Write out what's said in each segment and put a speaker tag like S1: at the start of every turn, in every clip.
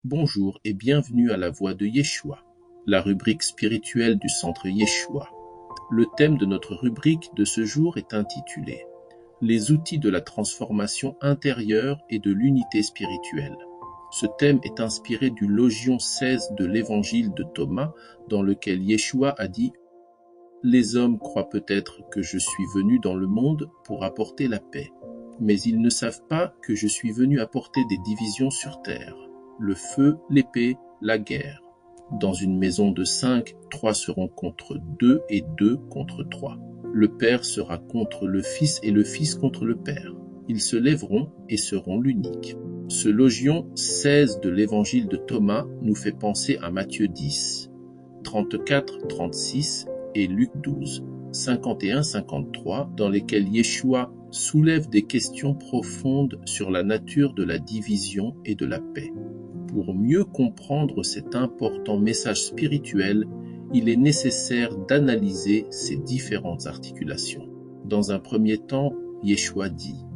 S1: Bonjour et bienvenue à la Voix de Yeshua, la rubrique spirituelle du Centre Yeshua. Le thème de notre rubrique de ce jour est intitulé « Les outils de la transformation intérieure et de l'unité spirituelle ». Ce thème est inspiré du logion 16 de l'évangile de Thomas, dans lequel Yeshua a dit « Les hommes croient peut-être que je suis venu dans le monde pour apporter la paix, mais ils ne savent pas que je suis venu apporter des divisions sur terre. Le feu, l'épée, la guerre. Dans une maison de 5, 3 seront contre 2 et 2 contre 3. Le Père sera contre le Fils et le Fils contre le Père. Ils se lèveront et seront l'unique. » Ce logion 16 de l'évangile de Thomas nous fait penser à Matthieu 10, 34, 36 et Luc 12, 51, 53, dans lesquels Yeshua soulève des questions profondes sur la nature de la division et de la paix. Pour mieux comprendre cet important message spirituel, il est nécessaire d'analyser ces différentes articulations. Dans un premier temps, Yeshua dit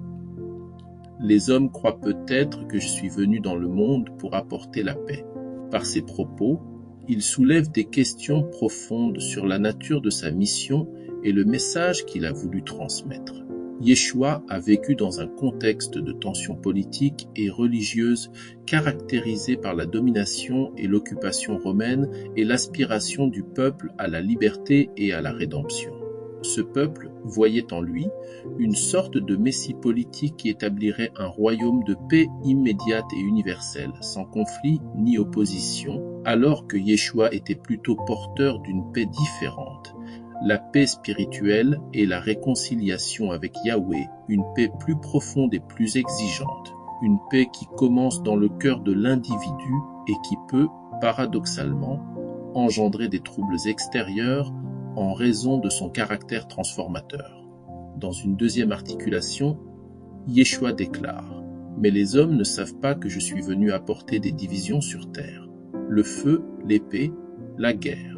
S1: « Les hommes croient peut-être que je suis venu dans le monde pour apporter la paix. » Par ses propos, il soulève des questions profondes sur la nature de sa mission et le message qu'il a voulu transmettre. Yeshua a vécu dans un contexte de tensions politiques et religieuses caractérisé par la domination et l'occupation romaine et l'aspiration du peuple à la liberté et à la rédemption. Ce peuple voyait en lui une sorte de messie politique qui établirait un royaume de paix immédiate et universelle, sans conflit ni opposition, alors que Yeshua était plutôt porteur d'une paix différente. La paix spirituelle et la réconciliation avec Yahweh, une paix plus profonde et plus exigeante, une paix qui commence dans le cœur de l'individu et qui peut, paradoxalement, engendrer des troubles extérieurs en raison de son caractère transformateur. Dans une deuxième articulation, Yeshua déclare « Mais les hommes ne savent pas que je suis venu apporter des divisions sur terre, le feu, l'épée, la guerre. »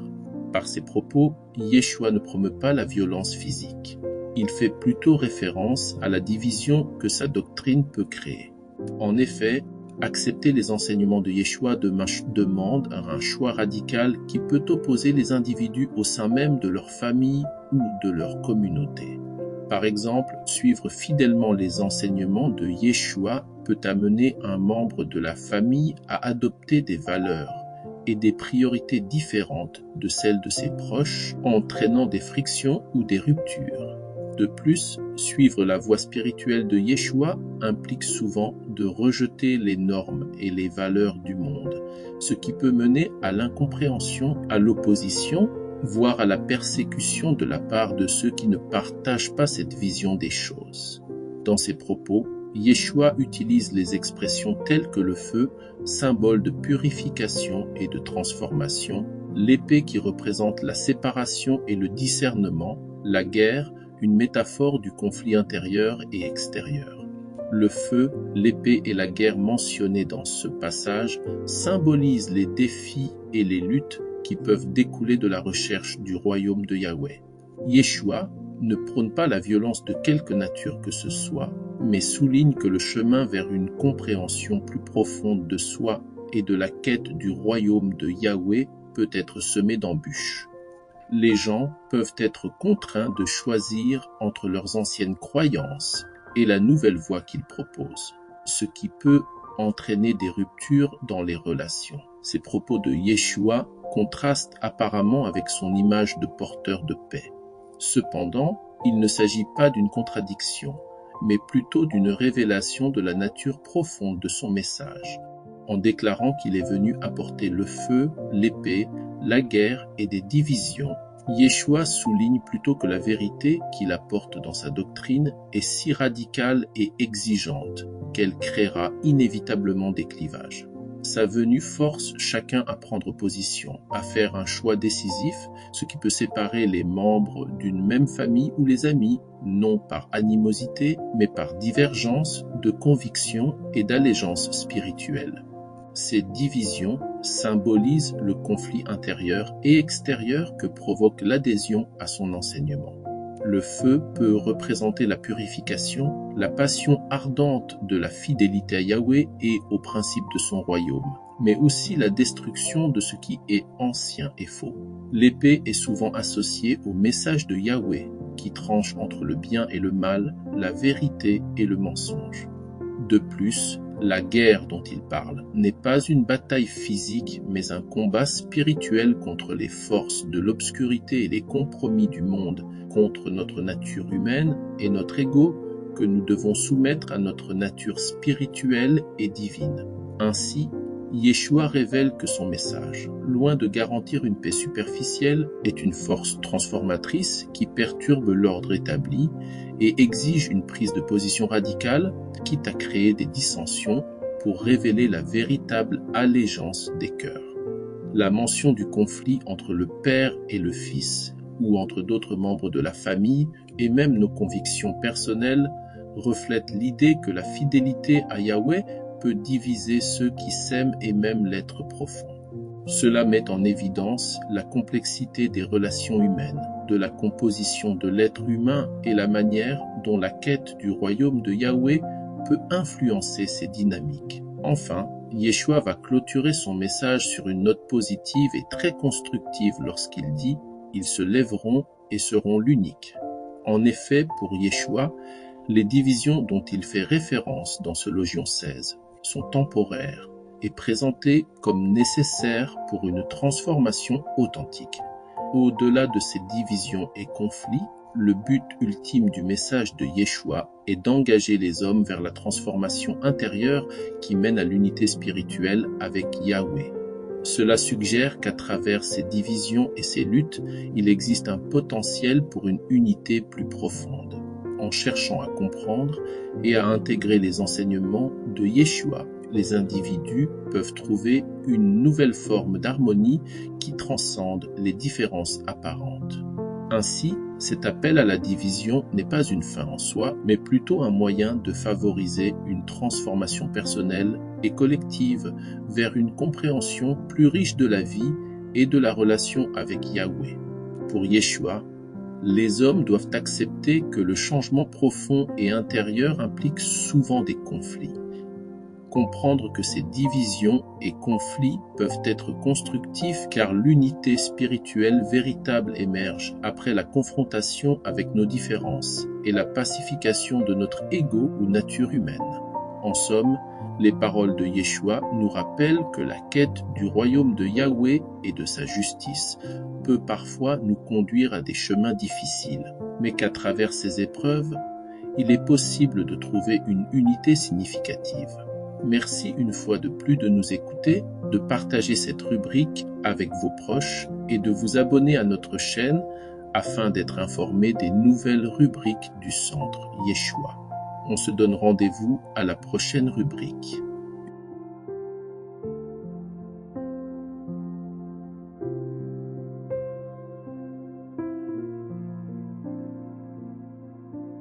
S1: Par ses propos, Yeshua ne promeut pas la violence physique. Il fait plutôt référence à la division que sa doctrine peut créer. En effet, accepter les enseignements de Yeshua demande un choix radical qui peut opposer les individus au sein même de leur famille ou de leur communauté. Par exemple, suivre fidèlement les enseignements de Yeshua peut amener un membre de la famille à adopter des valeurs et des priorités différentes de celles de ses proches, entraînant des frictions ou des ruptures. De plus, suivre la voie spirituelle de Yeshua implique souvent de rejeter les normes et les valeurs du monde, ce qui peut mener à l'incompréhension, à l'opposition, voire à la persécution de la part de ceux qui ne partagent pas cette vision des choses. Dans ses propos, Yeshua utilise les expressions telles que le feu, symbole de purification et de transformation, l'épée qui représente la séparation et le discernement, la guerre, une métaphore du conflit intérieur et extérieur. Le feu, l'épée et la guerre mentionnés dans ce passage symbolisent les défis et les luttes qui peuvent découler de la recherche du royaume de Yahweh. Yeshua ne prône pas la violence de quelque nature que ce soit, mais souligne que le chemin vers une compréhension plus profonde de soi et de la quête du royaume de Yahweh peut être semé d'embûches. Les gens peuvent être contraints de choisir entre leurs anciennes croyances et la nouvelle voie qu'ils proposent, ce qui peut entraîner des ruptures dans les relations. Ces propos de Yeshua contrastent apparemment avec son image de porteur de paix. Cependant, il ne s'agit pas d'une contradiction, mais plutôt d'une révélation de la nature profonde de son message, en déclarant qu'il est venu apporter le feu, l'épée, la guerre et des divisions. Yeshua souligne plutôt que la vérité qu'il apporte dans sa doctrine est si radicale et exigeante qu'elle créera inévitablement des clivages. Sa venue force chacun à prendre position, à faire un choix décisif, ce qui peut séparer les membres d'une même famille ou les amis, non par animosité, mais par divergence de conviction et d'allégeance spirituelle. Ces divisions symbolisent le conflit intérieur et extérieur que provoque l'adhésion à son enseignement. Le feu peut représenter la purification, la passion ardente de la fidélité à Yahweh et aux principes de son royaume. mais aussi la destruction de ce qui est ancien et faux. L'épée est souvent associée au message de Yahweh, qui tranche entre le bien et le mal, la vérité et le mensonge. De plus, la guerre dont il parle n'est pas une bataille physique, mais un combat spirituel contre les forces de l'obscurité et les compromis du monde, contre notre nature humaine et notre ego, que nous devons soumettre à notre nature spirituelle et divine. Ainsi, Yeshua révèle que son message, loin de garantir une paix superficielle, est une force transformatrice qui perturbe l'ordre établi et exige une prise de position radicale, quitte à créer des dissensions pour révéler la véritable allégeance des cœurs. La mention du conflit entre le Père et le Fils, ou entre d'autres membres de la famille, et même nos convictions personnelles, reflète l'idée que la fidélité à Yahweh peut diviser ceux qui s'aiment et même l'être profond. Cela met en évidence la complexité des relations humaines, de la composition de l'être humain et la manière dont la quête du royaume de Yahweh peut influencer ces dynamiques. Enfin, Yeshua va clôturer son message sur une note positive et très constructive lorsqu'il dit « Ils se lèveront et seront l'unique ». En effet, pour Yeshua, les divisions dont il fait référence dans ce Logion 16 sont temporaires et présentées comme nécessaires pour une transformation authentique. Au-delà de ces divisions et conflits, le but ultime du message de Yeshua est d'engager les hommes vers la transformation intérieure qui mène à l'unité spirituelle avec Yahweh. Cela suggère qu'à travers ces divisions et ces luttes, il existe un potentiel pour une unité plus profonde. En cherchant à comprendre et à intégrer les enseignements de Yeshua, les individus peuvent trouver une nouvelle forme d'harmonie qui transcende les différences apparentes. Ainsi, cet appel à la division n'est pas une fin en soi, mais plutôt un moyen de favoriser une transformation personnelle et collective vers une compréhension plus riche de la vie et de la relation avec Yahweh. Pour Yeshua, les hommes doivent accepter que le changement profond et intérieur implique souvent des conflits. Comprendre que ces divisions et conflits peuvent être constructifs car l'unité spirituelle véritable émerge après la confrontation avec nos différences et la pacification de notre ego ou nature humaine. En somme, les paroles de Yeshua nous rappellent que la quête du royaume de Yahweh et de sa justice peut parfois nous conduire à des chemins difficiles, mais qu'à travers ces épreuves, il est possible de trouver une unité significative. Merci une fois de plus de nous écouter, de partager cette rubrique avec vos proches et de vous abonner à notre chaîne afin d'être informé des nouvelles rubriques du Centre Yeshua. On se donne rendez-vous à la prochaine rubrique.